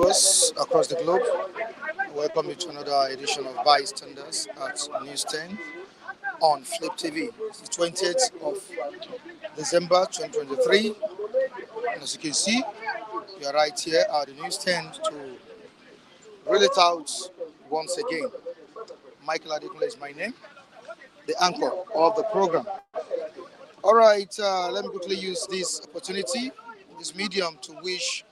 viewers across the globe. Welcome you to another edition of Bystanders at News 10 on Flip TV. It's the 20th of December 2023. And as you can see, we are right here at the News 10 to reel it out once again. Michael Adekunle is my name, the anchor of the program. All right, let me quickly use this opportunity, this medium, to wish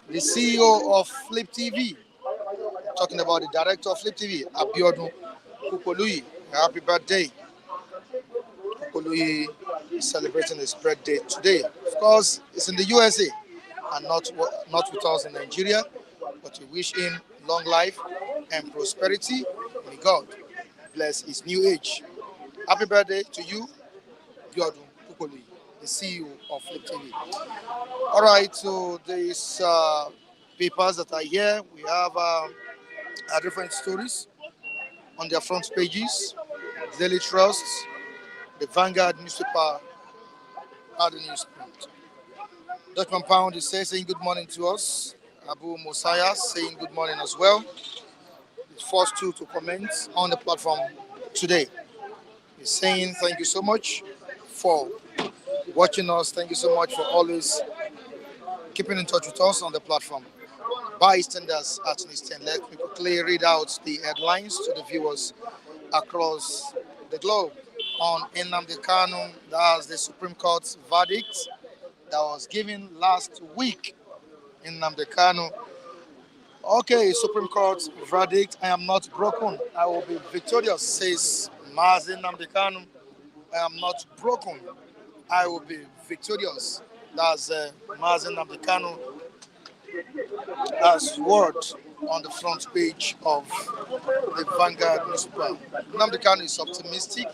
the CEO of Flip TV, talking about the director of Flip TV, Abiodun Kukoluyi. Happy birthday. Kukoluyi is celebrating his birthday today. Of course, it's in the USA and not with us in Nigeria, but we wish him long life and prosperity. May God bless his new age. Happy birthday to you, Abiodun Kukoluyi, the CEO of Flip TV. All right, so these papers that are here, we have different stories on their front pages. Daily Trust, the Vanguard newspaper, and the newsprint. Dutchman Pound is saying good morning to us. Abu Mosiah saying good morning as well. The first two to comment on the platform today. He's saying thank you so much for watching us. Thank you so much for always keeping in touch with us on the platform. Bystanders at News 10. Let me quickly read out the headlines to the viewers across the globe. On Nnamdi Kanu, that's the Supreme Court's verdict that was given last week. Nnamdi Kanu. Okay, Supreme Court's verdict. I am not broken. I will be victorious, says Mazi Nnamdi Kanu. I am not broken. I will be victorious. That's Mazi Nnamdi Kanu as word on the front page of the Vanguard newspaper. Nnamdi Kanu is optimistic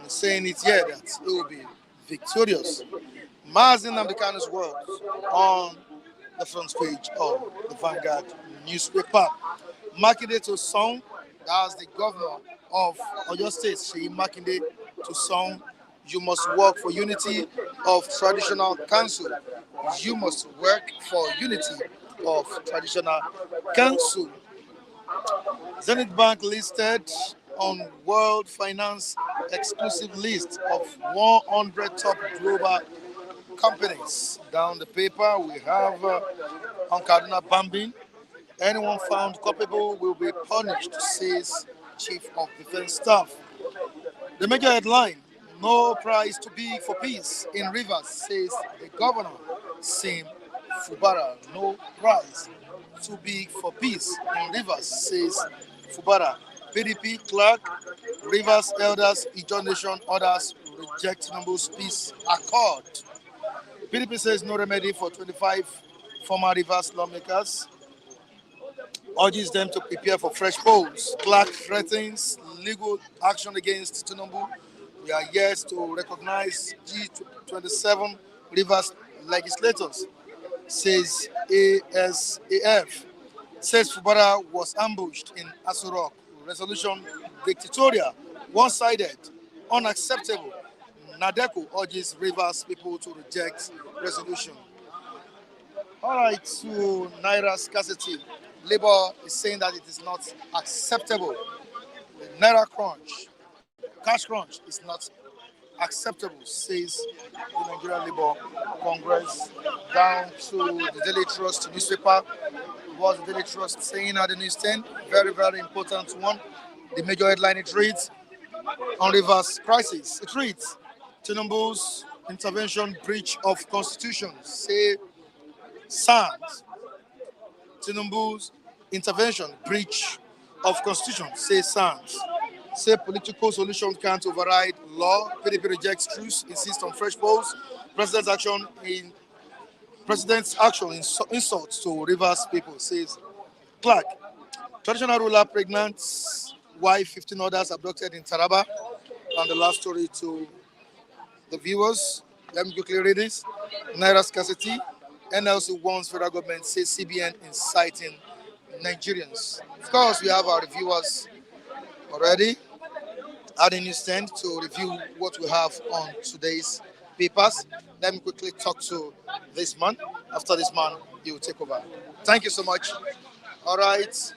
in saying it here that he will be victorious. Mazi Nnamdi Kanu's words on the front page of the Vanguard newspaper. Makinde to song, that's the governor of Oyo State, Seyi Makinde, to song, you must work for unity of traditional council. You must work for unity of traditional council. Zenith Bank listed on World Finance exclusive list of 100 top global companies. Down the paper, we have on Kaduna bombing. Anyone found culpable will be punished, says Chief of Defense Staff. The major headline, no price too big for peace in Rivers, says the governor, Sim Fubara. No price too big for peace in Rivers, says Fubara. PDP clerk, Rivers elders, Ijaw Nation others reject Nnamdi's peace accord. PDP says no remedy for 25 former Rivers lawmakers, urges them to prepare for fresh polls. Clark threatens legal action against Tinubu. We are yet to recognize G27 Rivers legislators, says ASAF. Says Fubara was ambushed in Asurok. Resolution dictatorial, one-sided, unacceptable. Nadeko urges Rivers people to reject resolution. All right, to Naira scarcity. Labour is saying that it is not acceptable. The Naira crunch, cash crunch is not acceptable, says the Nigerian Labour Congress. Down to the Daily Trust newspaper. What the Daily Trust saying at the News 10? Very, very important one. The major headline it reads, on Rivers crisis. It reads, Tinubu's intervention breach of constitution, say SANS. Tinubu's intervention breach of constitution, say SANS. Say political solution can't override law. PDP rejects truce, insists on fresh polls. President's action insults to Rivers people, says Clark. Traditional ruler pregnant, wife 15 others abducted in Taraba. And the last story to the viewers. Let me quickly read this. Naira scarcity. NLC warns federal government, says CBN inciting Nigerians. Of course, we have our reviewers already at the newsstand to review what we have on today's papers. Let me quickly talk to this man. After this man, he will take over. Thank you so much. All right.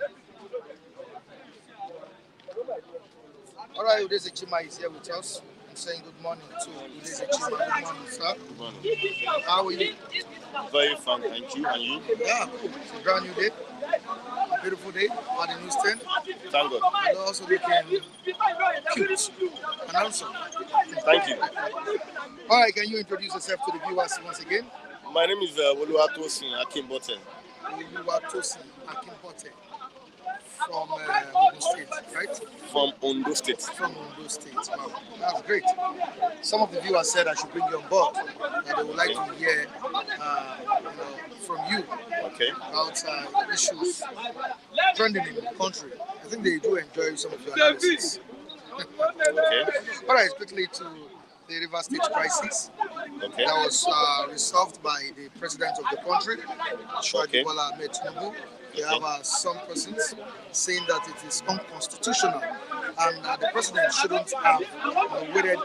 All right, Udeze Chima is here with us. I'm saying good morning to Udeze Chima. Good morning, sir. Good morning. How are you? Very fine, thank you. And you? Yeah, cool. It's a brand new day. A beautiful day on the newsstand. Thank God. And also looking cute and handsome. Thank you. All right, can you introduce yourself to the viewers once again? My name is Oluwatosin Akinbote. Oluwatosin Akinbote from Ogun State, right? From Ondo State. From Ondo State. Wow, that's great. Some of the viewers said I should bring you on board. That they would like to hear from you about issues trending in the country. I think they do enjoy some of your analysis. All right, quickly to the River State crisis that was resolved by the president of the country, Bola Ahmed Tinubu. They have some persons saying that it is unconstitutional and the president shouldn't have waded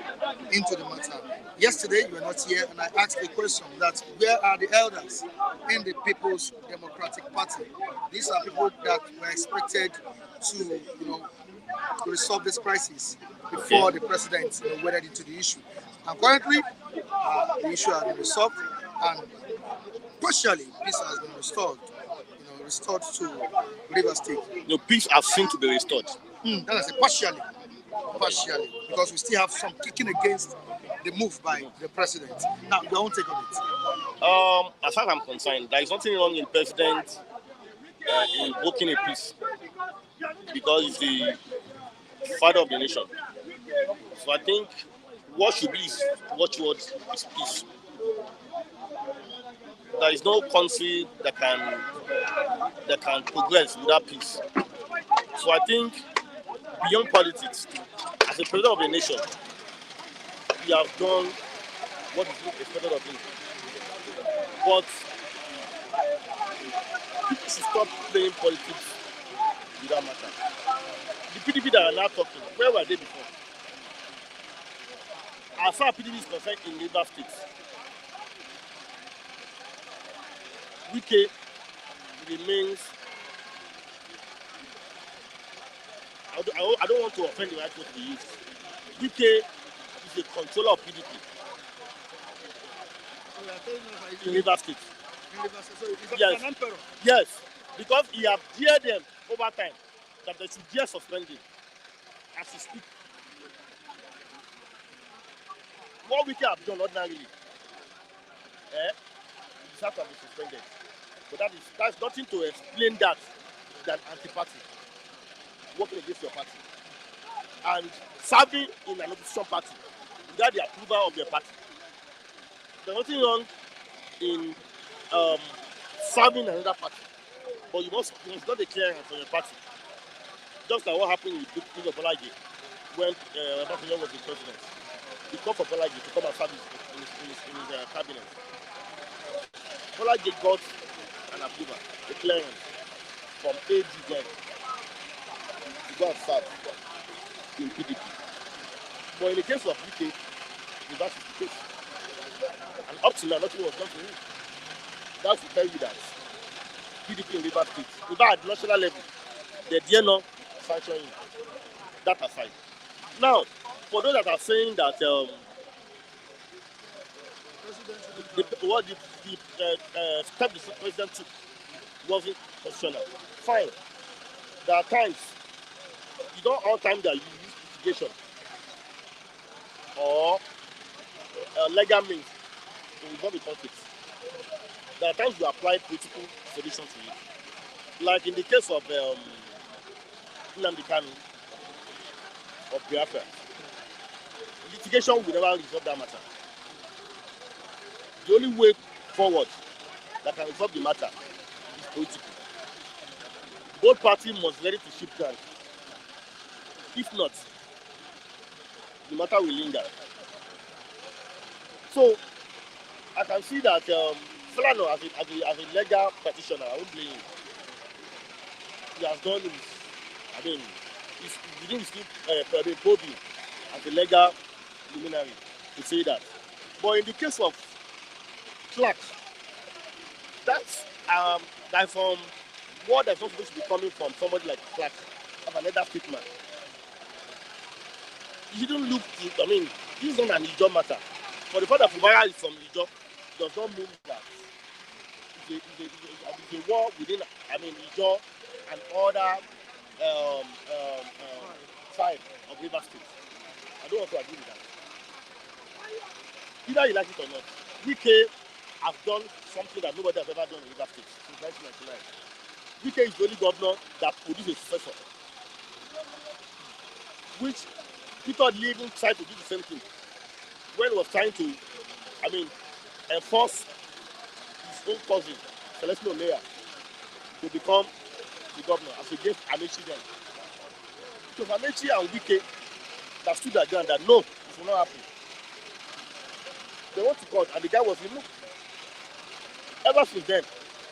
into the matter. Yesterday, you were not here, and I asked a question that where are the elders in the People's Democratic Party? These are people that were expected to, resolve this crisis before the president waded into the issue. And currently, the issue has been resolved, and partially peace has been restored to River State. No, peace has seemed to be restored. That is partially, because we still have some kicking against the move by the president. Now, your own take on it. As far as I'm concerned, there is nothing wrong in president invoking a peace because he's the father of the nation. So I think what should be is watchword is peace. There is no country that can progress without peace. So I think beyond politics, as a president of a nation, he has done what is expected of him. But people should stop playing politics without matter. The PDP that are now talking, where were they before? As far as PDP is concerned in River State, Wike remains. I don't want to offend the right word to use. Wike is a controller of PDP in River State. Yes. An emperor. Yes, because he has dared them over time that they should dare suspend him as he speaks. What Wike have done ordinarily, is have to be suspended. But that's nothing to explain that than anti-party, working against your party, and serving in an opposition party without the approval of your party. There's nothing wrong in serving another party, but you must not declare for your party. Just like what happened with Prince of Bolage when Obasanjo was the president. He called for Bolage to come and serve in his cabinet. Bolage got an approval, a clearance from AD then to go and serve in PDP. But in the case of UK, that is the case. And up to now, nothing was done to him. That will tell you that PDP in River State, even at national level, they dare not sanction him. That aside. Now, for those that are saying that the step the president took wasn't constitutional, fine. There are times, you don't all time that you use litigation or legal means to resolve the conflict. There are times you apply political solutions to it. Like in the case of Nnamdi Kanu of Biafra, litigation will never resolve that matter. The only way forward that can resolve the matter is political. Both parties must be ready to shift ground. If not, the matter will linger. So, I can see that Fulano, as a legal practitioner, I won't blame him. He has done his, he didn't still probe him as a legal luminary to say that. But in the case of Clark, that's That from what that's not supposed to be coming from somebody like Clark, of another state man. You shouldn't look to, I mean, this is not an Ijo matter. For the fact that Fubara is from Ijo does not mean that it's a war within, I mean, Ijo and other tribe of River State. I don't want to agree with that. Either you like it or not, Wike have done something that nobody has ever done in River State since 1999. Wike is the only governor that produced a successor, which Peter Lee even tried to do the same thing when he was trying to, I mean, enforce his own cousin, Celestino Mayor, to become the governor as against Amechi then. So Amechi and Wike that stood their ground that no, it will not happen. They went to court and the guy was removed. Ever since then,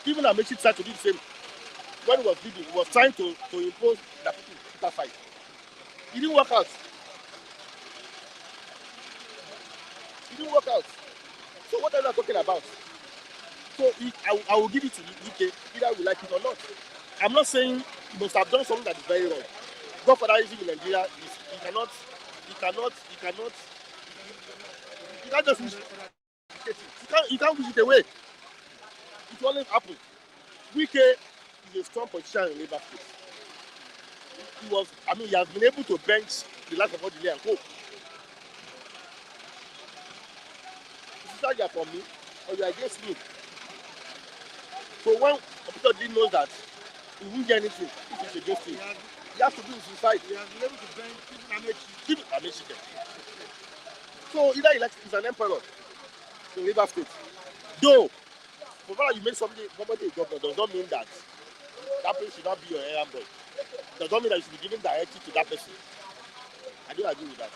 even Amechi tried to do the same. When he was leading, he was trying to impose that people fight. It didn't work out. It didn't work out. So what are you talking about? So I will give it to UK, either we like it or not. I'm not saying you must have done something that is very wrong. Godfatherism in Nigeria is you can't just wish it. You can't wish it away. It will always happen. Wike is a strong politician in Labour State. He has been able to bench the likes of Odile and Co. It's either you are for me or you are against me. So when Peter didn't know that he won't get anything if he's against him, he has to do his suicide. He has been able to bench Even Amechi. So either he likes he's an emperor in River State. Though, provided you make somebody a governor, does not mean that person should not be your errand boy. Does not mean that you should be giving directive to that person. I don't agree with that.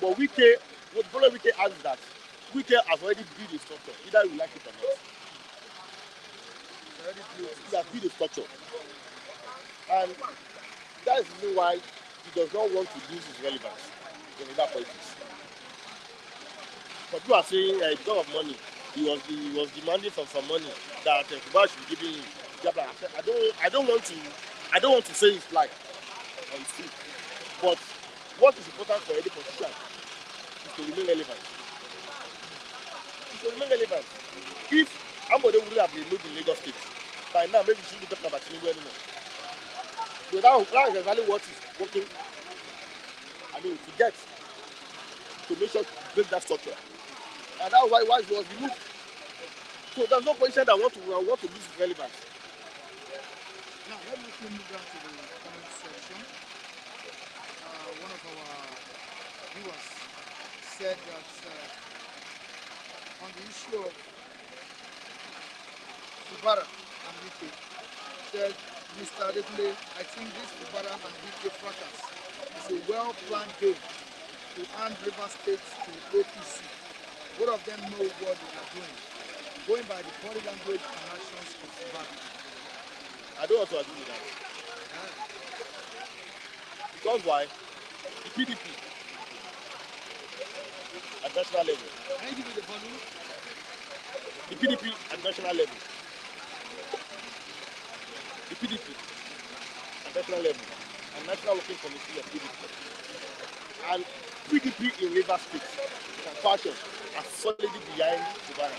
But what the problem Wike has is that Wike has already built a structure, either you like it or not. He has built a structure. And that is the reason why he does not want to lose his relevance in that politics. But people are saying because of money, he was demanding for some money that Kuba should be giving him. I don't want to say it's like on street. But what is important for any politician is to remain relevant. If Ambode would have been moved in Lagos State, by now maybe we shouldn't be talking about Tinubu anymore. So that is exactly what is working. To get to make sure to break that structure. And that's why he was removed. So there's no position that want to lose his relevance. Now let me move down to the comment section. One of our viewers said that on the issue of Fubara and Wike, said Mr. Adekunle, I think this Fubara and Wike fracas is a well-planned game to hand River State to APC. Both of them know what they are doing, going by the body language and actions of Fubara. I don't want to agree with that. Because why? The PDP at national level. Can you give me the volume? The PDP at national level. The PDP at national level. And National Working Committee of PDP. And PDP in River State and fashion are solidly behind Fubara.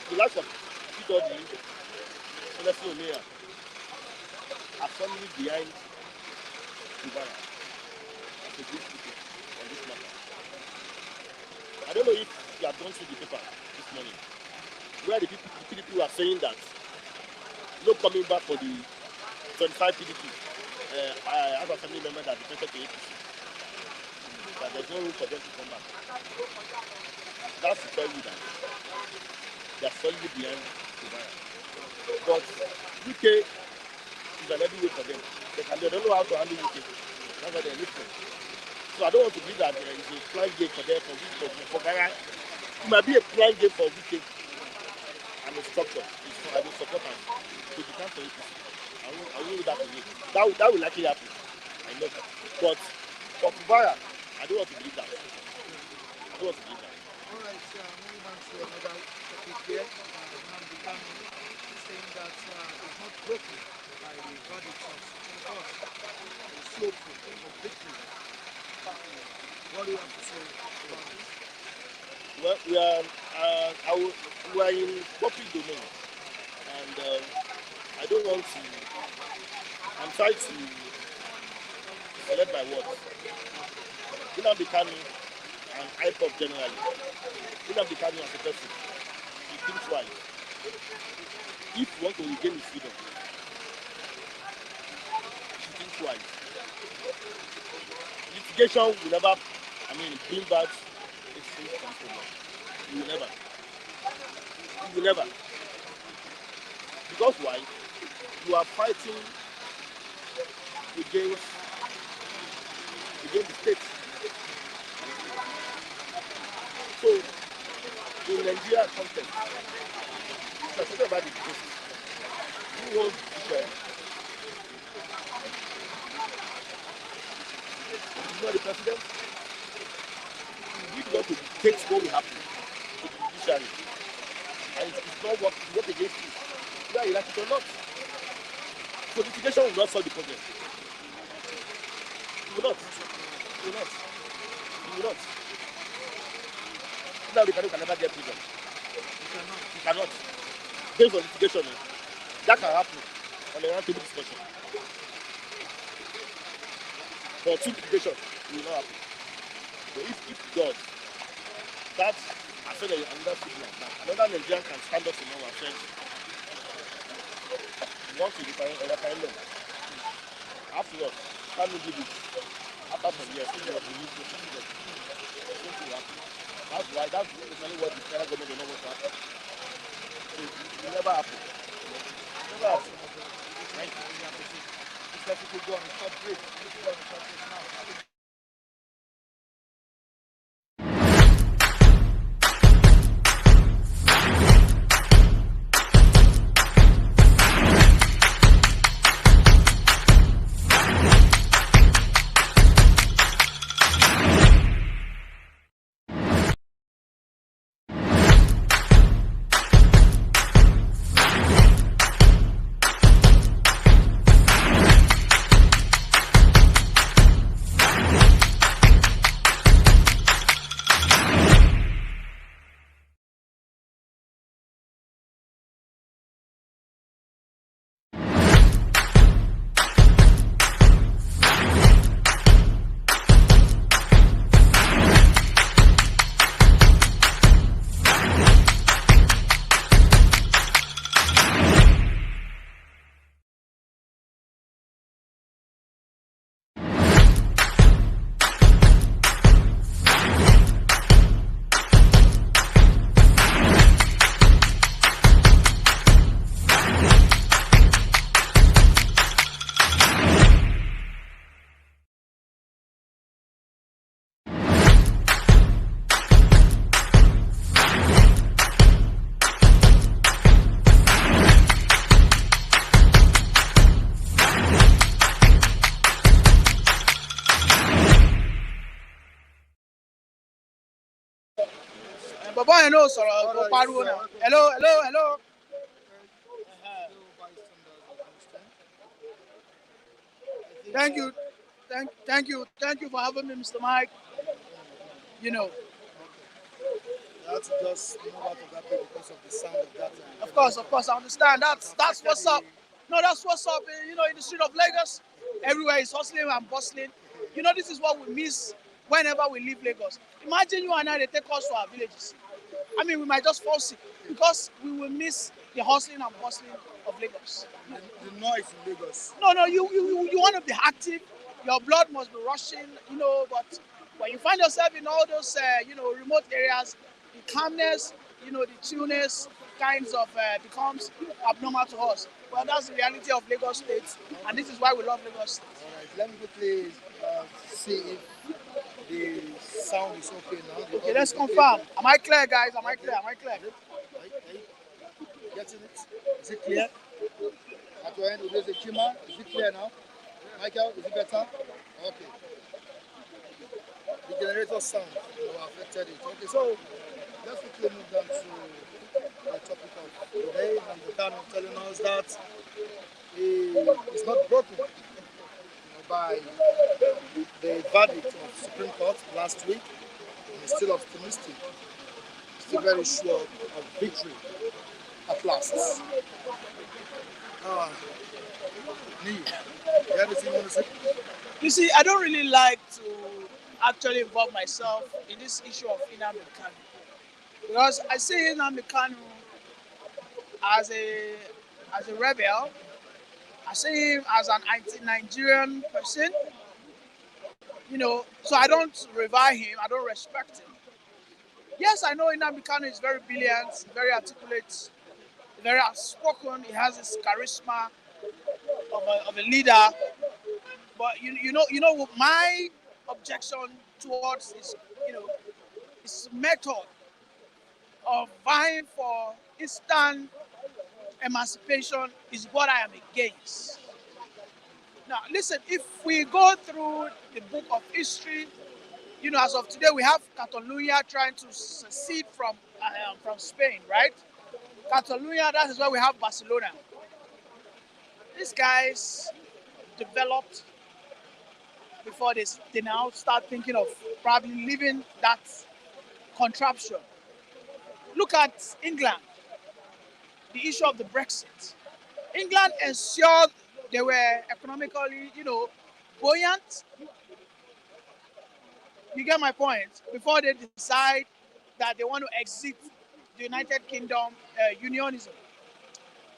The likes of Peter Lee, Celestino Mayor are solidly behind Fubara as a good people on this matter. I don't know if you have gone through the paper this morning where the PDP are saying that no coming back for the 25 PDP. I have a family member that defected to APC. That there's no room for them to come back. That's to tell you that they are solidly behind Fubara. But UK is an heavy way for them. They don't know how to handle UK. That's why they're listening. So I don't want to believe that there is a blind game for them for Fubara. It might be a blind game for UK and the structure. I will support them to become for APC. I will leave that to you. That will likely happen. I know that. But for Fubara, I don't want to believe that. All right, moving on to another topic here. Nnamdi Kanu saying that he's not broken by the verdict of Supreme Court. He's hopeful of victory. What do you have to say about this? Well, we are in public domain, and I don't want to. I'm trying to select my words. Nnamdi Kanu and IPOP generally. Nnamdi Kanu as a person, he thinks twice. If you want to regain his freedom, he thinks twice. Litigation will never, bring back a safe control. You will never. You will never. Because why? You are fighting against the state. So, in Nigeria context, it's a talking about the state. Who holds the share? It's not the president. We need not to dictate what will happen to the judiciary. And it's not work against you. Whether you like it or not. So litigation will not solve the problem. It will not. It will not. It will not. Now the Kanu can never get freedom. He cannot. Based on litigation, that can happen on a round table discussion. For two litigation, it will not happen. But if it does, that I feel like another thing like that. Another Nigerian can stand up tomorrow and say, we want to define law. After all, can we give it? After some years, we need to change it. That's why, that's basically what the federal government will not want to happen. So it will never happen. Never happen. Thank you. Let people go on a short break. Let's go on a short break now. Bàbá yẹn náà sọ̀rọ̀ kó pariwo náà. Hello, hello, hello. Thank you, thank you for having me, Mr. Mike. You know. You have to just move out of that place because of the sound of that. Of course, I understand. That's what's up. No, that's what's up. You know, in the street of Lagos, everywhere is hustling and bustling. You know, this is what we miss whenever we leave Lagos. Imagine you and I, they take us to our villages. I mean, we might just fall sick because we will miss the hustling and bustling of Lagos. The noise in Lagos. No, you want to be active. Your blood must be rushing, you know, but when you find yourself in all those, remote areas, the calmness, the chillness kinds of becomes abnormal to us. Well, that's the reality of Lagos State, and this is why we love Lagos State. All right, let me quickly see if the sound is okay now. Okay, let's confirm. Am I clear, guys? Am I clear? Are you getting it? Is it clear? At your end, there's a Chima. Is it clear now? Michael, is it better? Okay. the generator sound affected it. Okay, so let's quickly move down to the topic of the day. Nnamdi Kanu telling us that he is not broken by the verdict of Supreme Court last week, and is still optimistic, still very sure of victory at last. Ah, Ni, you have anything you want to say? You see, I don't really like to actually involve myself in this issue of Nnamdi Kanu because I see Nnamdi Kanu as a rebel. I see him as an anti-Nigerian person. So I don't revere him. I don't respect him. Yes, I know Nnamdi Kanu is very brilliant, very articulate, very outspoken. He has this charisma of a leader. But you know, my objection towards his method of vying for instant emancipation is what I am against. Now, listen, if we go through the book of history, as of today, we have Catalonia trying to secede from Spain, right? Catalonia, that is why we have Barcelona. These guys developed before they now start thinking of probably leaving that contraption. Look at England, the issue of the Brexit. England ensured they were economically, buoyant. You get my point? Before they decide that they want to exit the United Kingdom unionism.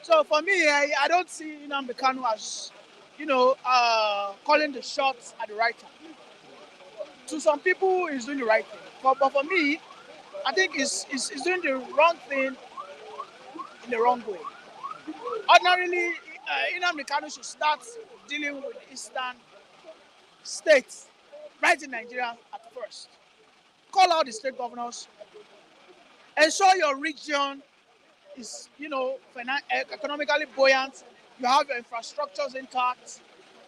So for me, I don't see Nnamdi Kanu as, calling the shots at the right time. To some people, he's doing the right thing. But for me, I think he's doing the wrong thing in the wrong way. Ordinarily, Nnamdi Kanu should start dealing with the eastern states, right in Nigeria at first. Call out the state governors, ensure your region is, economically buoyant. You have your infrastructures intact.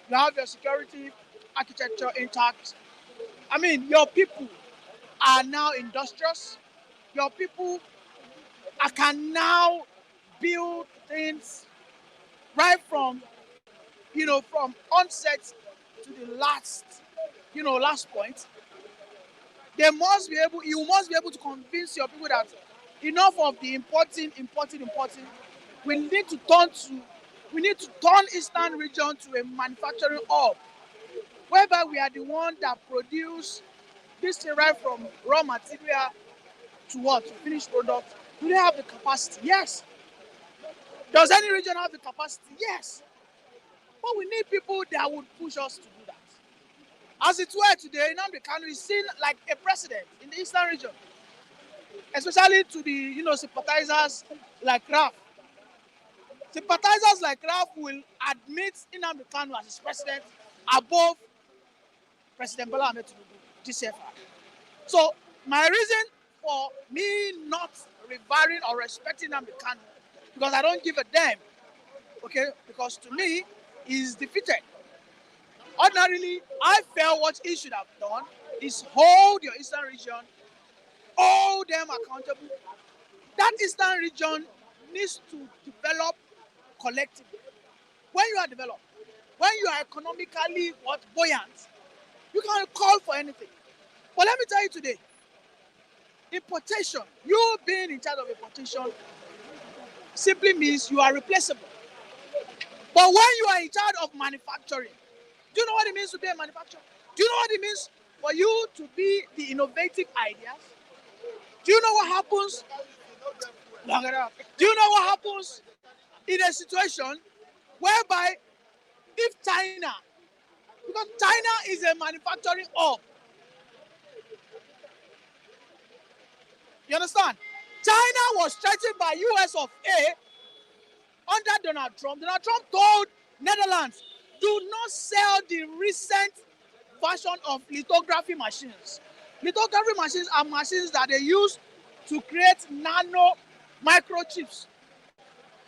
You have your security architecture intact. I mean, your people are now industrious. Your people can now build things right from onset to the last point. You must be able to convince your people that enough of the importing. We need to turn Eastern region to a manufacturing hub, whereby we are the one that produce this thing right from raw material to what? To finished product. Do they have the capacity? Yes. Does any region have the capacity? Yes. But we need people that would push us to do that. As it were today, Nnamdi Kanu is seen like a president in the Eastern region, especially to the sympathizers like Raf. Sympathizers like Raf will admit Nnamdi Kanu as his president above President Bola Ahmed Tinubu, GCFR. So my reason for me not revering or respecting Nnamdi Kanu, because I don't give a damn, okay? Because to me, he's defeated. Ordinarily, I felt what he should have done is hold your Eastern region, hold them accountable. That Eastern region needs to develop collectively. When you are developed, when you are economically buoyant, you can call for anything. But let me tell you today, importation, you being in charge of importation simply means you are replaceable. But when you are in charge of manufacturing, do you know what it means to be a manufacturer? Do you know what it means for you to be the innovative ideas? Do you know what happens? Do you know what happens in a situation whereby if China, because China is a manufacturing hub, you understand? China was threatened by US of A under Donald Trump. Donald Trump told Netherlands, do not sell the recent version of lithography machines. Lithography machines are machines that they use to create nano microchips.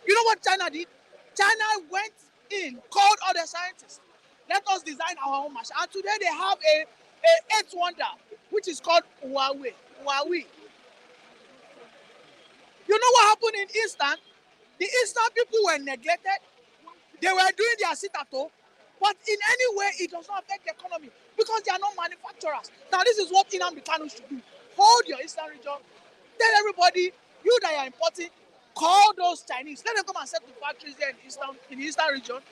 You know what China did? China went in, called other scientists. Let us design our own machine. And today they have a eighth wonder which is called Huawei. Huawei. You know what happened in Eastern? The Eastern people were neglected. They were doing their sit at home, but in any way, it does not affect the economy because they are not manufacturers. Now, this is what Nnamdi Kanu should do. Hold your Eastern region. Tell everybody, you that are importing, call those Chinese. Let them come and set the factories there in the Eastern region.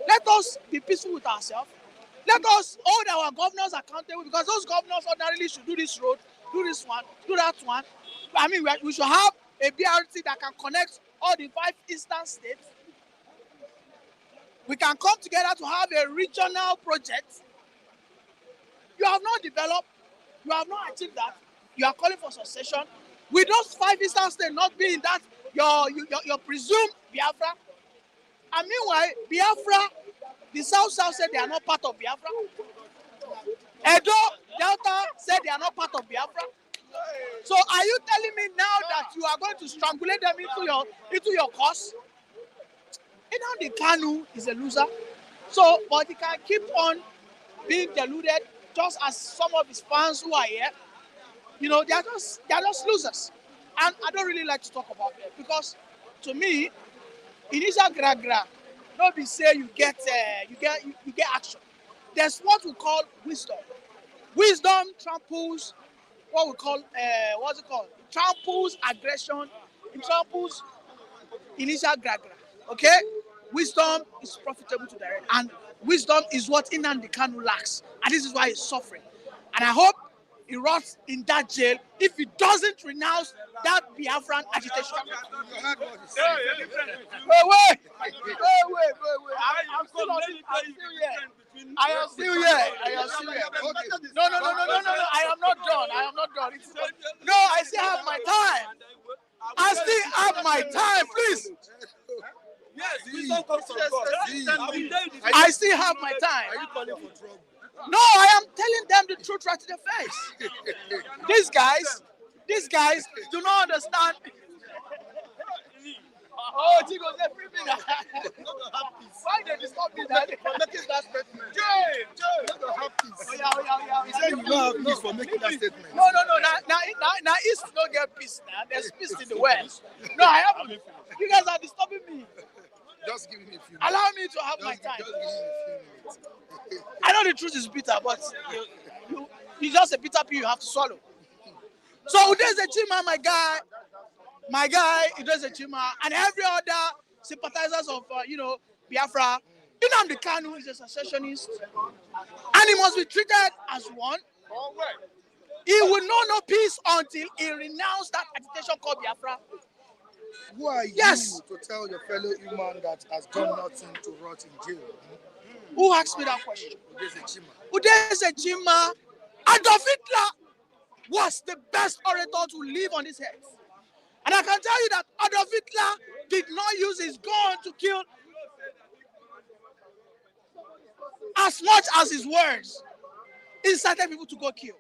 Let us be peaceful with ourselves. Let us hold our governors accountable because those governors ordinarily should do this road, do this one, do that one. I mean, we should have a BRT that can connect all the 5 eastern states. We can come together to have a regional project. You have not developed, you have not achieved that. You are calling for succession. With those 5 eastern states not being that, your presumed Biafra. And meanwhile, Biafra, the South said they are not part of Biafra. Edo, Delta said they are not part of Biafra. So are you telling me now that you are going to strangulate them into your cause? Nnamdi Kanu is a loser. So, but he can keep on being deluded, just as some of his fans who are here. You know, they are just losers. And I don't really like to talk about it because, to me, initial gra, nobody say you get action. There's what we call wisdom. Wisdom tramples what we call what's it called? It tramples aggression. It tramples initial gra. Okay, wisdom is profitable to direct, and wisdom is what Nnamdi Kanu lacks, and this is why he's suffering. And I hope he rots in that jail if he doesn't renounce that Biafran agitation. Wait. I'm still here. I am still here. No. I am not done. No, I still have my time. Please. I still have my time. Are you calling for trouble? No, I am telling them the truth right to their face. These guys do not understand. Oh, Chigo's everything. Why they disturb me that? For making that statement. Jay. You don't have peace. Oh, He said you don't have peace for making that statement. No. Now East don't get peace now. There's peace in the West. No, I haven't. You guys are disturbing me. Just give me a few minutes. Allow me to have my time. Just give me a few minutes. I know the truth is bitter, but it's just a bitter pill you have to swallow. So there's a Chima, my guy, there's a Chima, and every other sympathizers of Biafra. Nnamdi Kanu is a secessionist, and he must be treated as one. He will know no peace until he renounced that agitation called Biafra. Who are you to tell your fellow human that has done nothing to rot in jail? Who asked me that question? Udeze Chima. Adolf Hitler was the best orator to live on this earth. And I can tell you that Adolf Hitler did not use his gun to kill as much as his words incited people to go kill.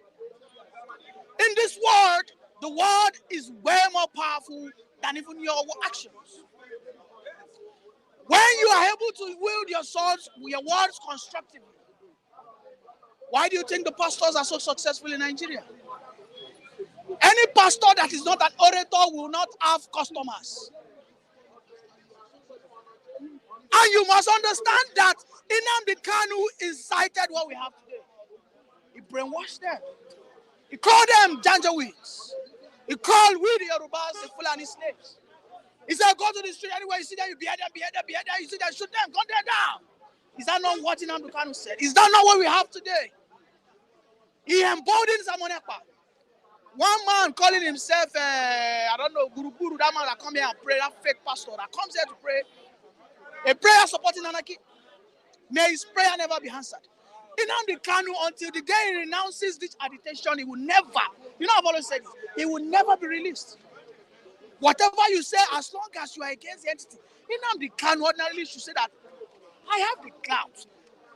In this world, the word is way more powerful than even your actions. When you are able to wield your words constructively, why do you think the pastors are so successful in Nigeria? Any pastor that is not an orator will not have customers. And you must understand that Nnamdi Kanu incited what we have today. He brainwashed them. He called them Janjaweeds. He called we the Yorubas the Fulani slaves. He said, go to the street anywhere you see them, you behead them. You see them, shoot them, gun them down. Is that not what Nnamdi Kanu said? Is that not what we have today? He emboldened Samonekpa. One man calling himself, Guru, that man that come here and pray, that fake pastor that comes here to pray, a prayer supporting anarchy. May his prayer never be answered. Nnamdi Kanu, until the day he renounces this agitation, he will never, I've always said this, he will never be released. Whatever you say, as long as you are against the entity, Nnamdi Kanu ordinarily should say that, I have the clout.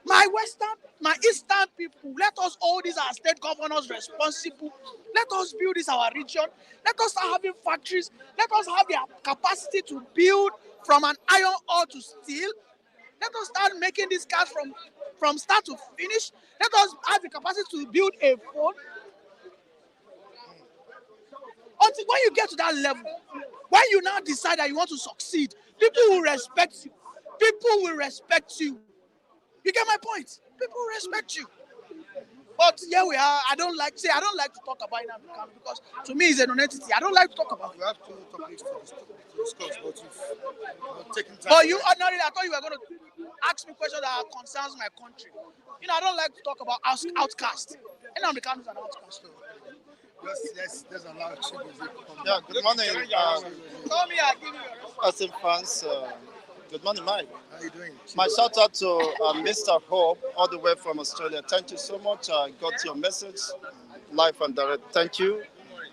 My Eastern people, let us hold these our state governors responsible. Let us build this our region. Let us start having factories. Let us have the capacity to build from an iron ore to steel. Let us start making these cars from start to finish. Let us have the capacity to build a phone. Until when you get to that level, when you now decide that you want to succeed, people will respect you. People will respect you. You get my point? People will respect you. But here we are. I don't like to talk about Nnamdi Kanu because to me it's a non-entity. I don't like to talk about it. You have two topics to discuss, but you've taken time. But you ordinarily, I thought you were going to ask me questions that concerns my country. I don't like to talk about outcast. Nnamdi Kanu is an outcast. Let's allow Chigozie. Yeah, good morning. Call me, I'll give you your response. Asim fans, good morning, Mike. How you doing? My shout out to Mr. Hope, all the way from Australia. Thank you so much. I got your message live and direct. Thank you,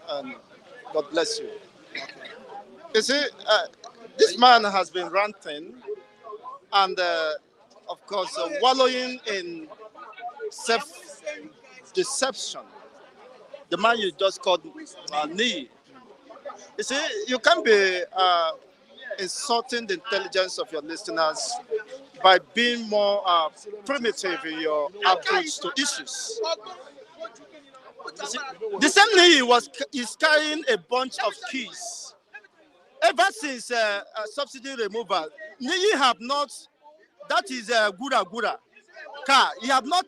and God bless you. You see, this man has been ranting and, of course, wallowing in self-deception. The man you just called Nnamdi. You see, you can't be insulting the intelligence of your listeners by being more primitive in your approach to issues. You see, the same Nnamdi is carrying a bunch of keys. Ever since subsidy removal, Nnamdi have not. That is a gura car. He have not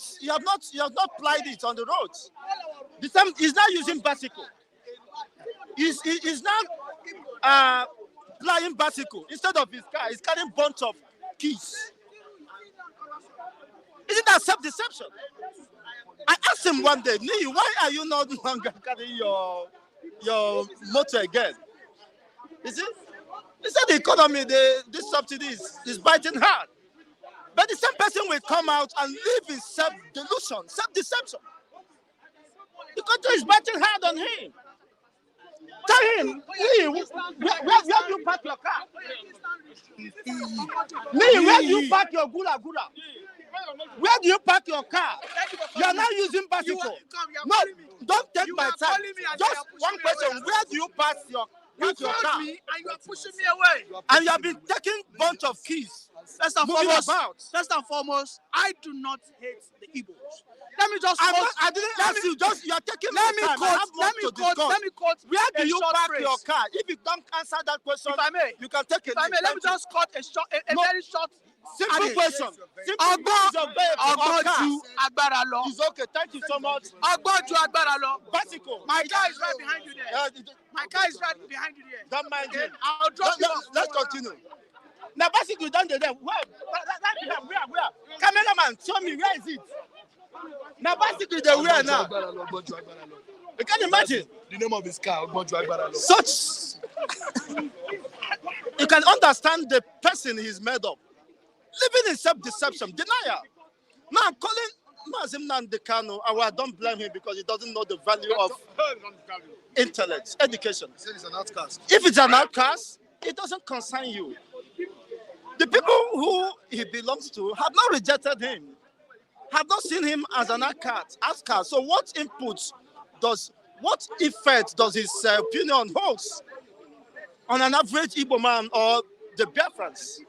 plied it on the roads. The same, he's not using bicycle. He's now flying bicycle instead of his car. He's carrying bunch of keys. Isn't that self-deception? I asked him one day, Nnamdi, why are you not longer carrying your motor again? You see? He said the economy, this subsidy is biting hard. But the same person will come out and live in self-delusion, self-deception. The country is biting hard on him. Tell him, where do you park your car? Where do you park your gura? Where do you park your car? You are not using bicycle. No, don't take my time. Just one question. Where do you park your car? Me and you are pushing me away. And you have been taking bunch of keys. First and foremost, I do not hate the Igbos. Let me just I didn't ask you. Just you are taking my time. Let me quote. Where do you park your car? If you don't answer that question, if I may, you can take it. If I may, let me just cut a very short. Simple question. Agboju agbára lọ. It's okay. Thank you so much. Agboju agbára lọ. Bicycle. My car is right behind you there. My car is right behind you there. Don't mind him. I'll drop you off. Let's continue. Now, bicycle down there. Where? Cameraman, show me where is it? Now, bicycle there where now? You can imagine. The name of his car, Agboju agbára lọ. Such. You can understand the person he's made of. Living in self-deception, denial. Now I'm calling Nnamdi Kanu. I don't blame him because he doesn't know the value of intellect, education. He said he's an outcast. If it's an outcast, it doesn't concern you. The people who he belongs to have not rejected him, have not seen him as an outcast. So what effect does his opinion hold on an average Igbo man or the Biafrans?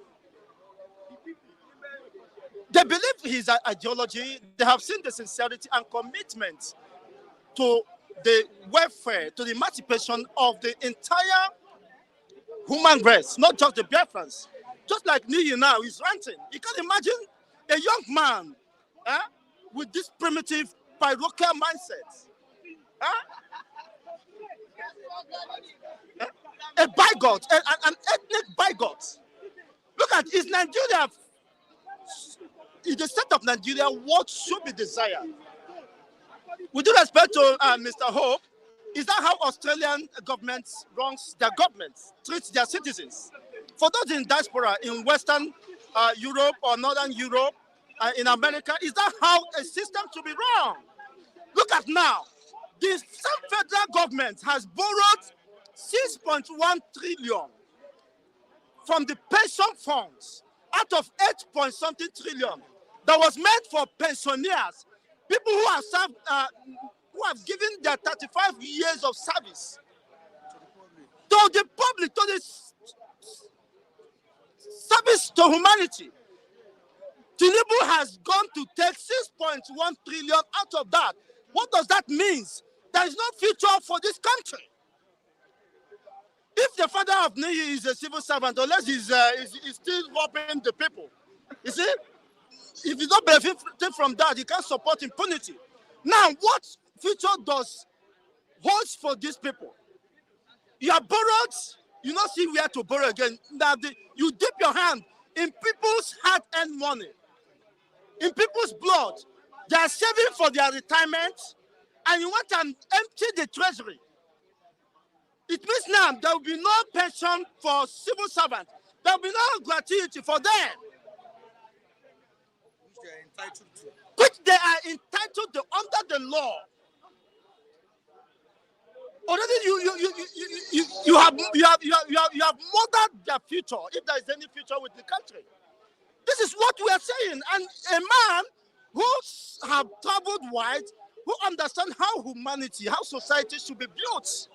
They believe his ideology. They have seen the sincerity and commitment to the welfare, to the emancipation of the entire human race, not just the Biafrans. Just like Nnamdi now is ranting. You can imagine a young man with this primitive parochial mindset. A bigot, an ethnic bigot. Look at, is Nigeria, in the state of Nigeria, what should be desired? With due respect to Mr. Hope, is that how Australian governments runs their governments, treats their citizens? For those in diaspora, in Western Europe or Northern Europe, in America, is that how a system should be run? Look at now, the same federal government has borrowed 6.1 trillion from the pension funds out of 8-point-something trillion that was meant for pensioners, people who have served, who have given their 35 years of service to the public, to the service to humanity. Tinubu has gone to take 6.1 trillion out of that. What does that mean? There is no future for this country. If the father of Niyi is a civil servant, unless he's still robbing the people, you see, if he's not benefiting from that, he can't support impunity. Now, what future does holds for these people? You are borrowed, you don't see where to borrow again. Now, you dip your hand in people's hard-earned money, in people's blood. They are saving for their retirement, and you want to empty the treasury. It means now there will be no pension for civil servants. There will be no gratuity for them, which they are entitled to under the law. Already you have murdered their future, if there is any future with the country. This is what we are saying. And a man who have traveled wide, who understand how humanity, how society should be built.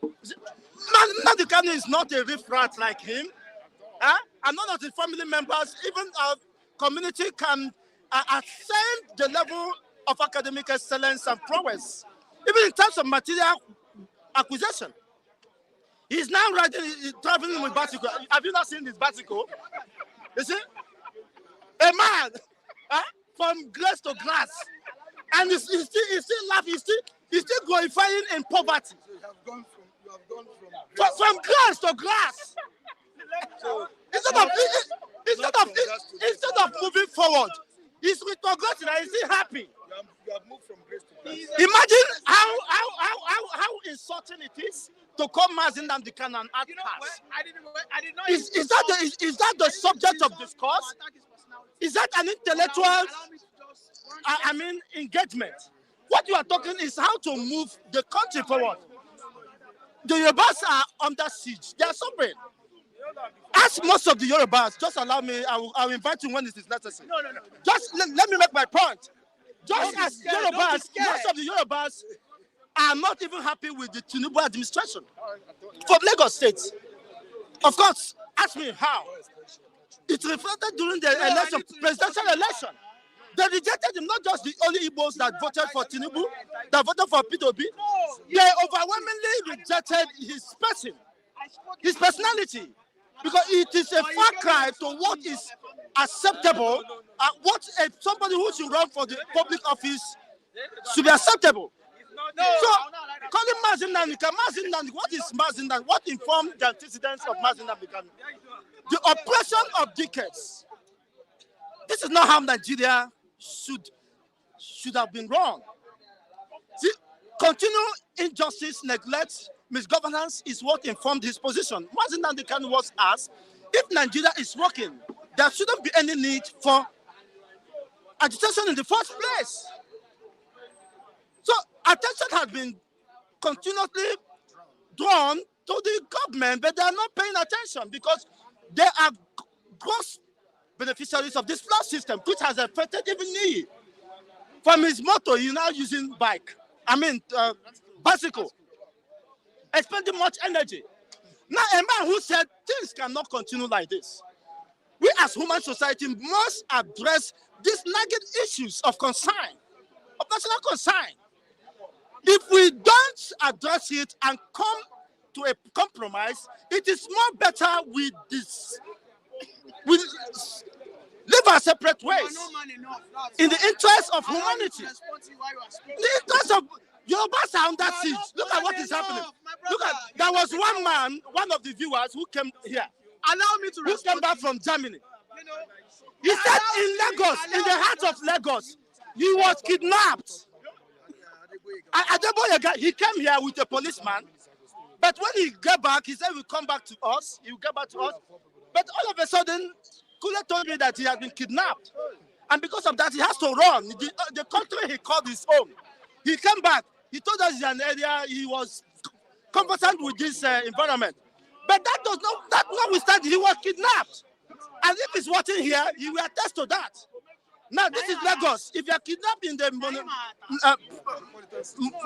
Nnamdi Kanu is not a riffraff like him. And none of the family members, even our community, can ascend the level of academic excellence and prowess, even in terms of material acquisition. He's now traveling with bicycle. Have you not seen this bicycle? You see? A man from grass to grass. And he's still laughing, he's still glorifying in poverty. So you have gone From grass to grass. So instead of moving forward, he's retrogressing and he's still happy. you have moved from grace to grace. Imagine how insulting it is to call Nnamdi Kanu an outcast. I did not. Is that the subject of discourse? Is that an intellectual engagement? What you are talking is how to move the country forward. The Yorubas are under siege. They are suffering. Ask most of the Yorubas. Just allow me. I'll invite you when it is necessary. No. Just let me make my point. Just as Yorubas, most of the Yorubas are not even happy with the Tinubu administration from Lagos State. Of course, ask me how. It reflected during the presidential election. They rejected him, not just the only Igbos that voted for Tinubu, that voted for P2B. They overwhelmingly rejected his person, his personality, because it is a far cry to what is acceptable, what somebody who should run for the public office should be acceptable. So, calling Nnamdi, what is Nnamdi? What informed the antecedents of Nnamdi? The oppression of decades. This is not how Nigeria should have been run. See, continual injustice, neglect, misgovernance is what informed his position. Nnamdi Kanu was asked, if Nigeria is working, there shouldn't be any need for agitation in the first place. So attention has been continuously drawn to the government, but they are not paying attention because they are gross beneficiaries of this flood system, which has affected even me. From his motto, he's now using bicycle, expending much energy. Now, a man who said things cannot continue like this. We as human society must address these nagging issues of concern, of national concern. If we don't address it and come to a compromise, it is more better with this. We live our separate ways in the interest of humanity. In the interest of Yorubas are under siege. Look at what is happening. Look at, there was one man, one of the viewers who came here. Allow me to Who came back from Germany. He said in Lagos, in the heart of Lagos, he was kidnapped. He came here with a policeman. But when he got back, he said he will come back to us. He will get back to us. But all of a sudden, Kule told me that he had been kidnapped. And because of that, he has to run. The country he called his home. He came back. He told us in an area he was competent with this environment. But that notwithstanding, he was kidnapped. And if he's watching here, he will attest to that. Now, this is Lagos. If you are kidnapped in the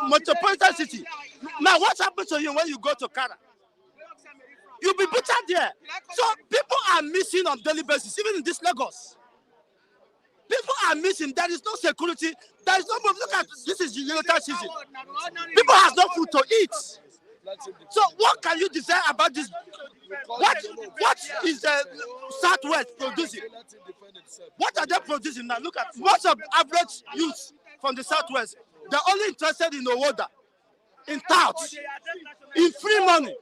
metropolitan city, now what happens to you when you go to Kara? You'll be butchered there. So people are missing on daily basis, even in this Lagos. People are missing. There is no security. There is no. Look at this is the winter season. People have no food to eat. So what can you desire about this? What is the Southwest producing? What are they producing now? Look at most of average youth from the Southwest. They're only interested in Owoda, in touts, in free money.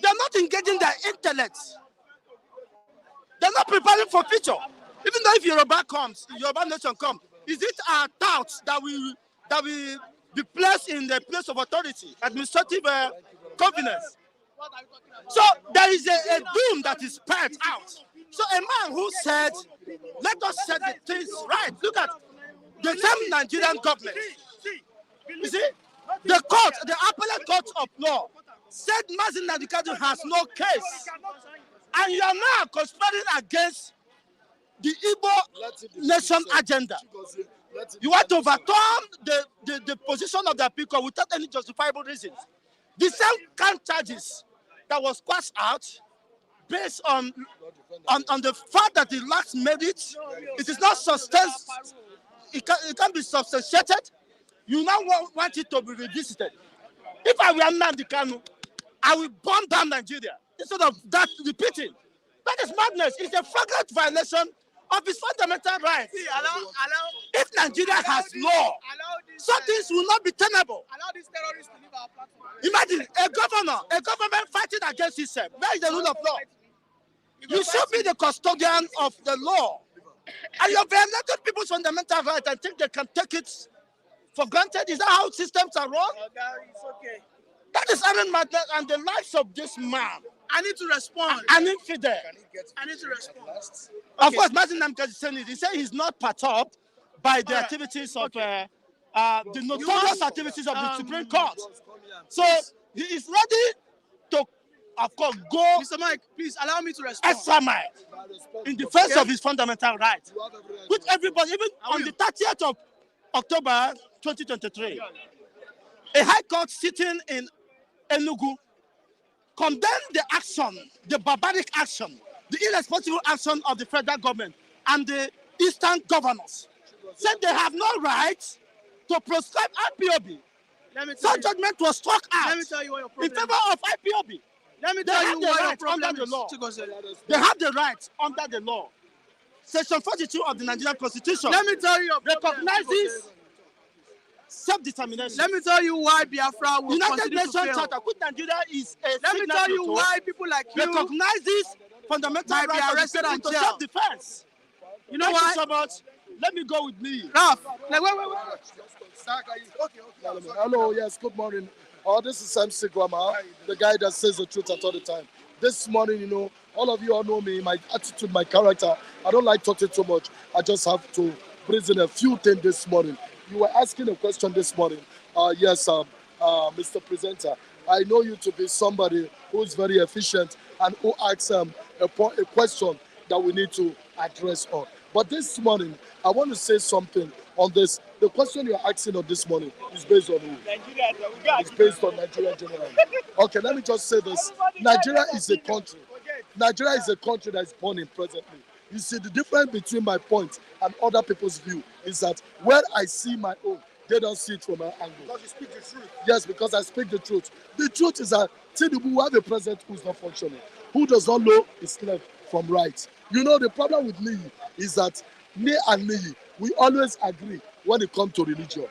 They're not engaging their intellect. They're not preparing for future. Even though if Yoruba nation comes, is it our touts that will be placed in the place of authority, administrative confidence? So there is a doom that is spread out. So a man who said, let us set the things right. Look at the same Nigerian government. You see, the appellate court of law said Mazi Nnamdi Kanu has no case. And you are now conspiring against the Igbo nation agenda. You want to overturn the position of the people without any justifiable reasons. The same kind of charges that was quashed out based on the fact that it lacks merit, it is not it can be substantiated. You now want it to be revisited. If I were Nnamdi Kanu, I will burn down Nigeria instead of that repeating. That is madness. It's a flagrant violation of his fundamental rights. If Nigeria has law, some things will not be tenable. Allow these terrorists to leave our platform. Imagine a government fighting against itself. Where is the rule of law? You should be the custodian of the law. And you have violated people's fundamental rights and think they can take it for granted. Is that how systems are run? It's okay. That is Aaron Madness and the lives of this man. I need to respond. An infidel. I need to respond. Of course, Mazi Nnamdi Kanu is saying it. He said he's not perturbed by the activities of the notorious activities of the Supreme Court. So he is ready to, of course, go Mr. Mike, please allow me to respond. extra mile in defense of his fundamental rights. Which everybody, even on the 30th of October 2023, a high court sitting in Enugu condemned the action, the barbaric action, the irresponsible action of the federal government and the eastern governors. Said they have no right to prescribe IPOB. Such judgment was struck out Let me tell you what your problem in favor of IPOB. Let me They tell have you the what your right problem under the is. law. Chigozele. They have the right under the law. Section 42 of the Nigerian Constitution Let me tell you your problem. recognizes self-determination. Let me tell you why Biafra will United continue Nations to fail. Charter, which Nigeria is a Let me tell signatory you to, why people like you recognizes fundamental might be rights of arrested the and people to jailed. self-defense. You know Thank why? you so much. Let me go with me. Ralph, like, wait. Hello, yes, good morning. This is MC Grama, the guy that says the truth at all the time. This morning, all of you all know me, my attitude, my character. I don't like talking too much. I just have to bring in a few things this morning. You were asking a question this morning. Yes, Mr. Presenter. I know you to be somebody who is very efficient and who asks a question that we need to address on. But this morning, I want to say something on this. The question you're asking on this morning is based on who? It's based on Nigeria generally. Okay, let me just say this. Nigeria is a country. Nigeria is a country that is born in presently. You see, the difference between my point and other people's view is that where I see my own, they don't see it from my angle. Because you speak the truth. Yes, because I speak the truth. The truth is that Tinubu, we have a president who is not functioning, who does not know his left from right. The problem with me is that me and me, we always agree when it comes to religion.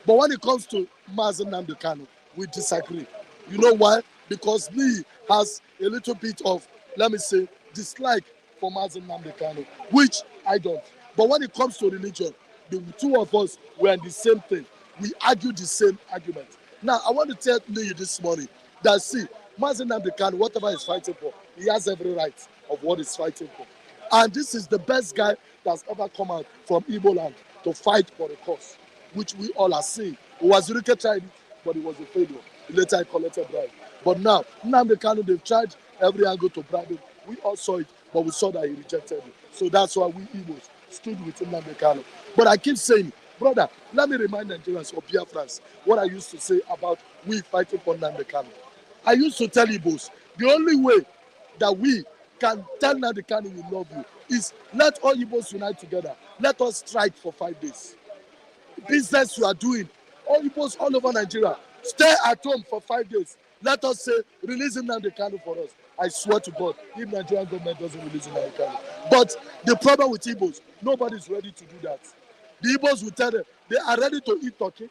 But when it comes to Mazi Nnamdi Kanu, we disagree. You know why? Because me has a little bit of, let me say, dislike for Mazi Nnamdi Kanu, which I don't. But when it comes to religion, the two of us were in the same thing. We argue the same argument. Now, I want to tell you this morning that, see, Mazi Nnamdi Kanu, whatever he's fighting for, he has every right of what he's fighting for. And this is the best guy that's ever come out from Igbo land to fight for the cause, which we all are seeing. Wazirike tried it, but it was a failure. Later, he collected bribe. But now, Nnamdi Kanu, they've tried every angle to bribe him. We all saw it, but we saw that he rejected it. So that's why we Igbos stood with Nnamdi Kanu. But I keep saying, brother, let me remind Nigerians or Biafrans what I used to say about we fighting for Nnamdi Kanu. I used to tell Igbos, the only way that we can tell Nnamdi Kanu we love you is let all Igbos unite together. Let us strike for 5 days. Business you are doing, all Igbos all over Nigeria, stay at home for 5 days. Let us say, release Nnamdi Kanu for us. I swear to God, if Nigerian government doesn't release Nnamdi Kanu. But the problem with Igbos, nobody is ready to do that. The Igbos will tell them they are ready to eat turkey,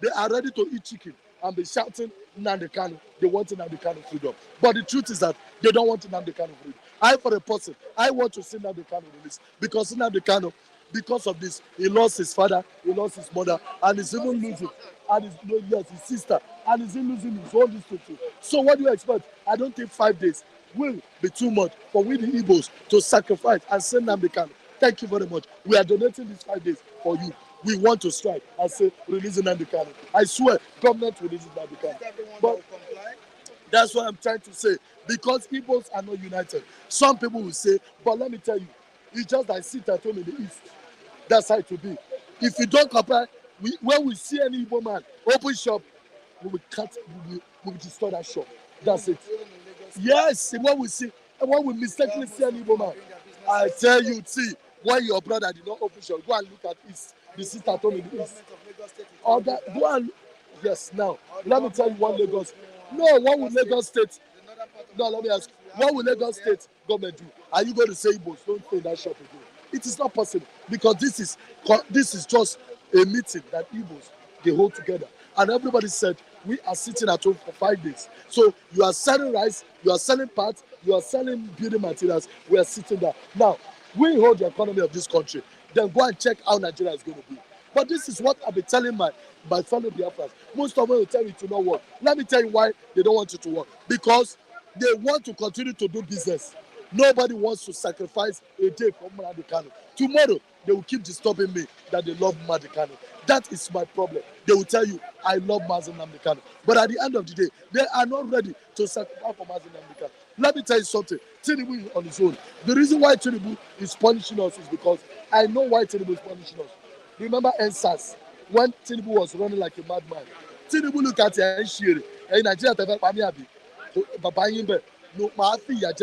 they are ready to eat chicken, and be shouting Nnamdi Kanu. They want Nnamdi Kanu freedom. But the truth is that they don't want Nnamdi Kanu freedom. I, for a person, I want to see Nnamdi Kanu released because Nnamdi Kanu, because of this, he lost his father, he lost his mother, and he's even losing, and yes, his sister, and he's even losing his own district too. So what do you expect? I don't think 5 days will be too much for we the Igbos to sacrifice and send Nnamdi Kanu. Thank you very much. We are donating these 5 days for you. We want to strike and say, release Nnamdi Kanu. I swear, government will release Nnamdi Kanu. But that's what I'm trying to say. Because Igbos are not united. Some people will say, but let me tell you, it's just that I sit at home in the east. That's how it will be. If you don't compare, when we see any Igbo man open shop, we will cut, we will destroy that shop. That's it. Yes, when we mistakenly see an Igbo man, I tell you, see, when your brother did not open shop, go and look at east. The sister at home in the east. Go and, yes, now, let me tell you one Lagos. No, what will Lagos State? No, let me ask you, what will Lagos State government do? Are you going to say Igbos don't stay in that shop again? It is not possible because this is just a meeting that Igbos they hold together, and everybody said we are sitting at home for 5 days. So you are selling rice, you are selling parts, you are selling building materials. We are sitting there now. We hold the economy of this country. Then go and check how Nigeria is going to be. But this is what I've been telling my fellow Biafrans. Most of them will tell me to not work. Let me tell you why they don't want you to work. Because they want to continue to do business. Nobody wants to sacrifice a day for Nnamdi Kanu. Tomorrow, they will keep disturbing me that they love Nnamdi Kanu. That is my problem. They will tell you, I love Nnamdi Kanu. But at the end of the day, they are not ready to sacrifice for Nnamdi Kanu. Let me tell you something. Tinubu is on his own. The reason why Tinubu is punishing us is because I know why Tinubu is punishing us. Remember NSAS, when Tinubu was running like a madman. Tinubu look at him and share it. Nigeria tell me, Papa Yimbe, no, my fee, that's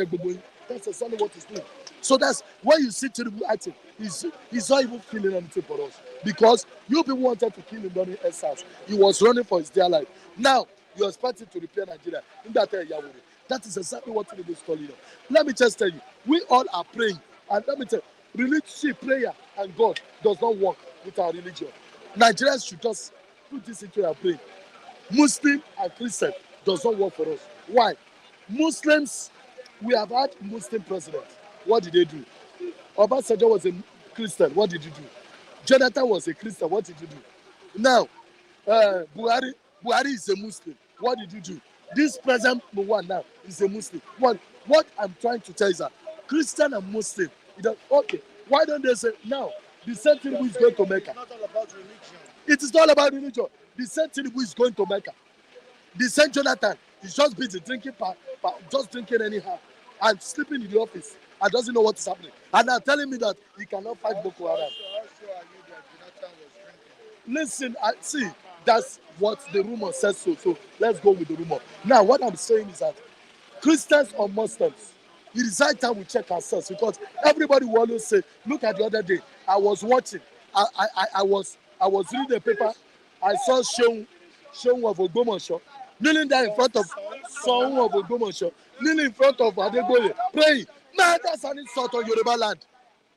exactly what he's doing. So that's why you see Tinubu acting. He's not even feeling anything for us. Because you people wanted to kill him during NSAS. He was running for his dear life. Now, you're expecting to repair Nigeria. That is exactly what Tinubu is calling us. Let me just tell you, we all are praying. And let me tell you, religion, prayer, and God does not work with our religion. Nigerians should just put this into our brain. Muslim and Christian does not work for us. Why? Muslims, we have had Muslim president. What did they do? Obasanjo was a Christian. What did he do? Jonathan was a Christian. What did he do? Now, Buhari is a Muslim. What did you do? This present one now is a Muslim. What I'm trying to tell you is that Christian and Muslim, okay, why don't they say now the same thing who is going to Mecca? It's not all about religion. It is not about religion. The same thing who is going to Mecca. The same Jonathan is just busy drinking, just drinking anyhow and sleeping in the office and doesn't know what is happening. And now telling me that he cannot fight Boko Haram. How sure are you that Jonathan was drinking? Listen, see, that's what the rumor says so let's go with the rumor. Now, what I'm saying is that Christians or Muslims, it is high time we check ourselves because everybody will always say, look at the other day, I was watching, I was reading the paper, I saw Shehu of Ogbomoso kneeling there in front of Son of Ogbomoso, kneeling in front of Adegboye, praying. Man, that's an insult on Yoruba land.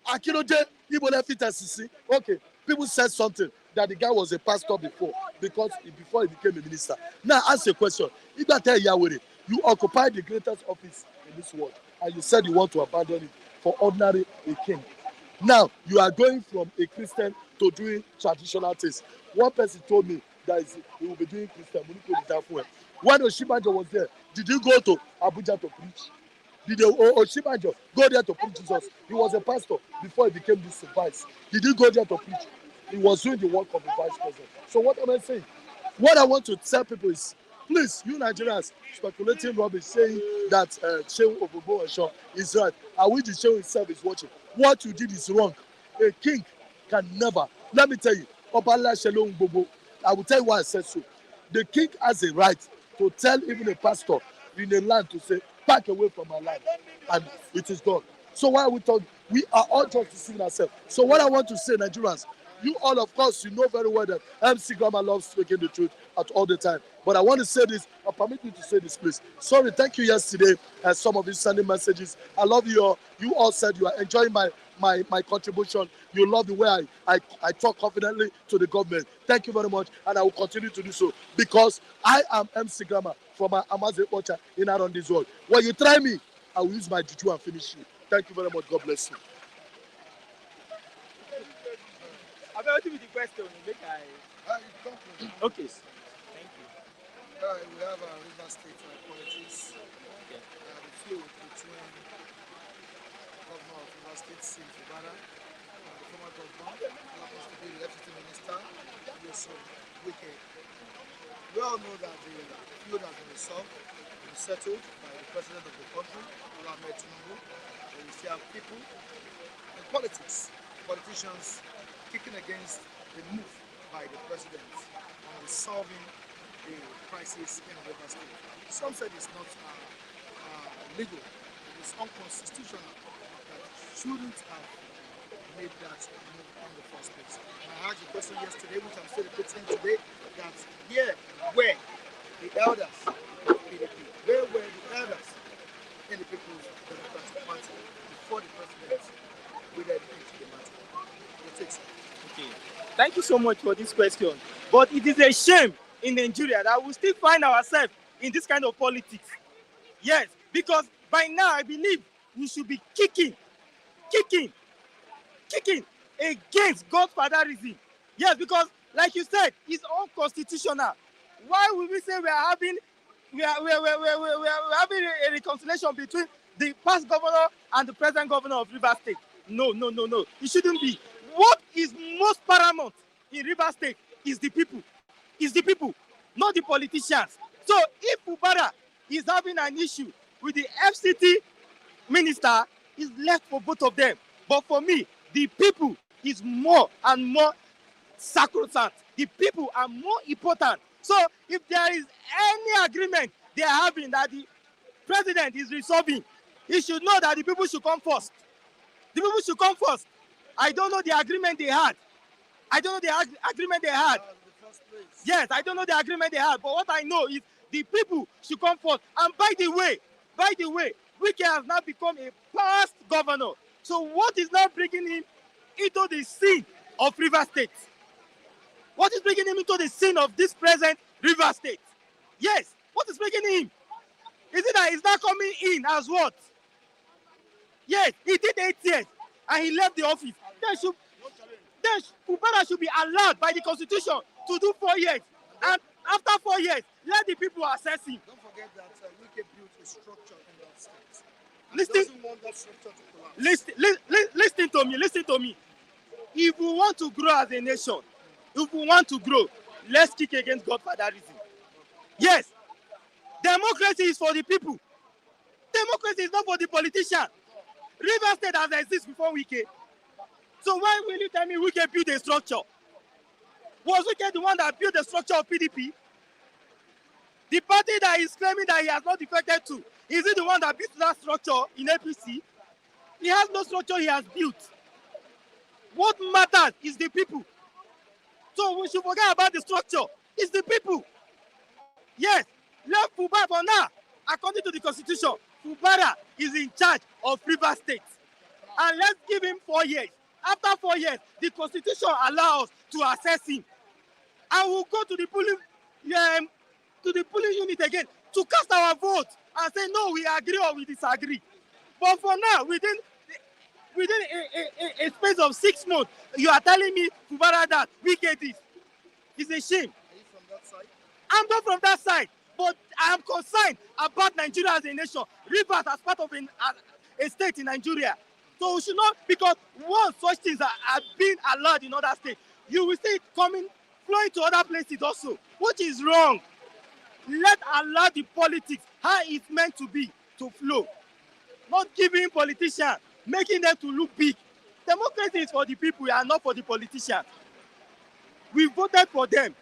Akinode, Igbo FTCC. Okay, people said something that the guy was a pastor before he became a minister. Now, ask a question. If that tell Yahweh, you occupy the greatest office in this world, and you said you want to abandon it for ordinary a king. Now, you are going from a Christian to doing traditional things. One person told me that he will be doing Christian. When Oshibanjo was there, did you go to Abuja to preach? Did Oshibanjo go there to preach Jesus? He was a pastor before he became this vice. Did he go there to preach? He was doing the work of the vice president. So what am I saying? What I want to tell people is, please, you Nigerians speculating rubbish, saying that Shehu Obobo is right. I wish the Shehu himself is watching. What you did is wrong. A king can never. Let me tell you, Obala Shelong Bobo, I will tell you why I said so. The king has a right to tell even a pastor in a land to say, back away from my land. And it is done. So why are we talking? We are all just deceiving ourselves. So what I want to say, Nigerians, You all, of course, you know very well that MC Grammar loves speaking the truth at all the time. But I want to say this, permit me to say this, please. Sorry, thank you yesterday, and some of you sending messages. I love you all. You all said you are enjoying my contribution. You love the way I talk confidently to the government. Thank you very much, and I will continue to do so because I am MC Grammar from Amaze Ocha in around this world. When you try me, I will use my juju and finish you. Thank you very much. God bless you. I'm going to be the question. Make okay. Thank you. We have a River State politics. Okay. The feud between Governor of River State, Sim Fubara, and the former governor, who happens to be the FCT minister, Yusuf Wike. We all know that the feud has been resolved and settled by the president of the country, Nnamdi Kanu. We still have people in politics, politicians kicking against the move by the president on resolving the crisis in River State. Some said it's not legal, it's unconstitutional, that shouldn't have made that move in the first place. And I asked a question yesterday, which I'm still repeating today, that where the elders of PDP, where were the elders in the People's Democratic Party before the president waded into the matter? It takes it. Okay. Thank you so much for this question. But it is a shame in Nigeria that we still find ourselves in this kind of politics. Yes, because by now I believe we should be kicking against Godfatherism. Yes, because like you said, it's unconstitutional. Why would we say we are having a reconciliation between the past governor and the present governor of River State? No. It shouldn't be. What is most paramount in River State is the people. Not the politicians. So if Ubara is having an issue with the FCT minister, it's left for both of them. But for me, the people is more and more sacrosanct. The people are more important. So if there is any agreement they are having that the president is resolving, he should know that the people should come first. The people should come first. I don't know the agreement they had. Yes, I don't know the agreement they had. But what I know is the people should come first. And by the way, Wike has now become a past governor. So what is now bringing him into the scene of River State? What is bringing him into the scene of this present River State? Yes, what is bringing him? Is it that he's not coming in as what? Yes, he did 8 years and he left the office. Then Ubara should be allowed by the constitution to do 4 years. And after 4 years, let the people assess him. Don't forget that Wike built a structure in that state. Listen, doesn't want that structure to collapse. listen to me. If we want to grow as a nation, let's kick against Godfatherism. Yes, democracy is for the people. Democracy is not for the politician. River State has existed before Wike. So why will you tell me Wike built a structure? Was Wike the one that built the structure of PDP? The party that is claiming that he has not defected to, is it the one that built that structure in APC? He has no structure he has built. What matters is the people. So we should forget about the structure. It's the people. Yes, let Fubara for now. According to the constitution, Fubara is in charge of River State. And let's give him 4 years. After 4 years, the constitution allows to assess him. And we'll go to the polling unit again to cast our vote and say, no, we agree or we disagree. But for now, within a space of 6 months, you are telling me, Fubara, that we get this. It's a shame. Are you from that side? I'm not from that side, but I am concerned about Nigeria as a nation. Rivers as part of a state in Nigeria. So we should not, because once such things are being allowed in other states, you will see it flowing to other places also, which is wrong. Let allow the politics, how it's meant to be, to flow. Not giving politicians, making them to look big. Democracy is for the people and not for the politicians. We voted for them.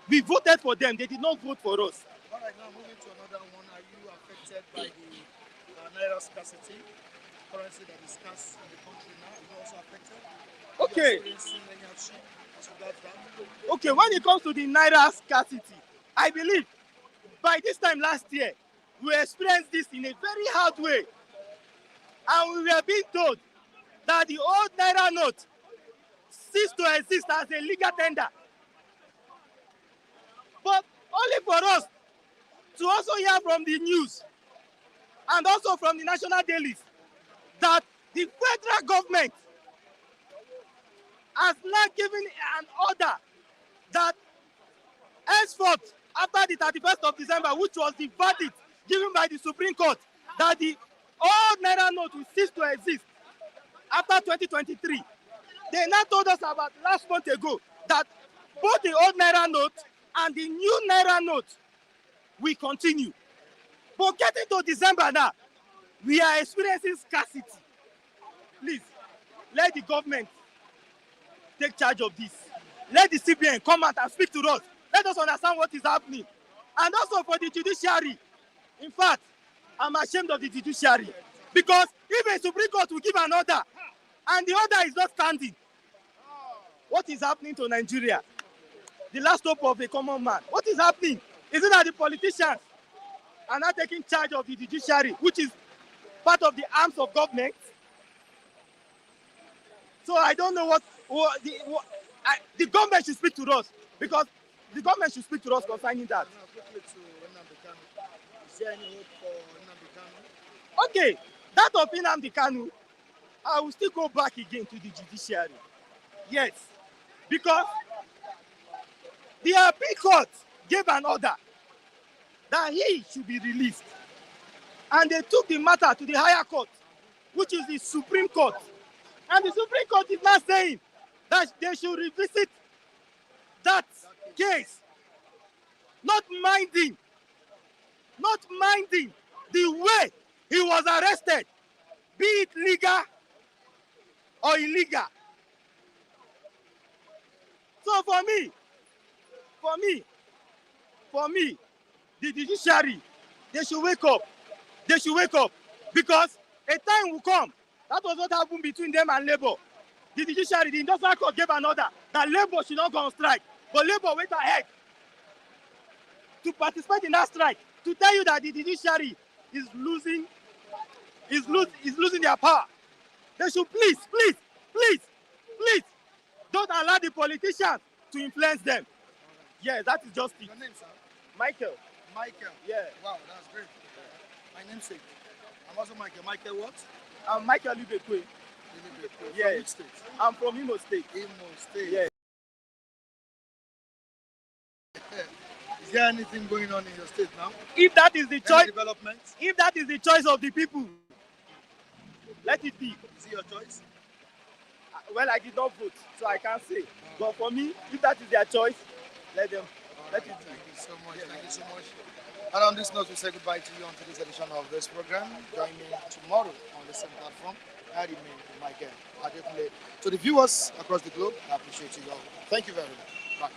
They did not vote for us. All right, now moving to another one. Are you affected by the naira scarcity? currency that is scarce in the country now? Is it also affected? Okay. Are you experiencing any hardship as regards that? Okay, when it comes to the naira scarcity, I believe by this time last year, we experienced this in a very hard way. And we were being told that the old naira note ceased to exist as a legal tender. But only for us to also hear from the news and also from the national dailies that the federal government has now given an order that henceforth, after the 31st of December, which was the verdict given by the Supreme Court, that the old naira note will cease to exist after 2023. They now told us about last month ago that both the old naira note and the new naira note will continue. But getting to December now, we are experiencing scarcity. Please, let the government take charge of this. Let the CBN come out and speak to us. Let us understand what is happening. And also for the judiciary. In fact, I'm ashamed of the judiciary. Because if a Supreme Court will give an order and the order is not standing, what is happening to Nigeria? The last hope of a common man. What is happening? Is it that the politicians are not taking charge of the judiciary, which is part of the arms of government? So I don't know the government should speak to us, because the government should speak to us concerning that. Quickly to Nnamdi Kanu. Is there any hope for Nnamdi Kanu? Okay, that of Nnamdi Kanu, I will still go back again to the judiciary. Yes, because the appeal court gave an order that he should be released. And they took the matter to the higher court, which is the Supreme Court. And the Supreme Court is now saying that they should revisit that case, not minding the way he was arrested, be it legal or illegal. So for me, the judiciary, they should wake up. They should wake up, because a time will come. That was what happened between them and Labour. The judiciary, the industrial court gave an order that Labour should not go on strike. But Labour went ahead to participate in that strike, to tell you that the judiciary is losing their power. They should please don't allow the politicians to influence them. Yes, that is just it. Your name, sir? Michael. Michael. Yeah. Wow, that's great. My namesake. I'm also Michael. Michael what? I'm Michael Libekwe. Yeah. From which state? I'm from Imo State. Imo State. Yeah. Is there anything going on in your state now? If that is the Any choice, development? if that is the choice of the people, let it be. Is it your choice? Well, I did not vote, so I can't say. But for me, if that is their choice, let it be. Thank you so much. Thank you so much. And on this note, we say goodbye to you on today's edition of this program. Join me tomorrow on the same platform. I remain Michael. To the viewers across the globe, I appreciate you all. Thank you very much. Bye.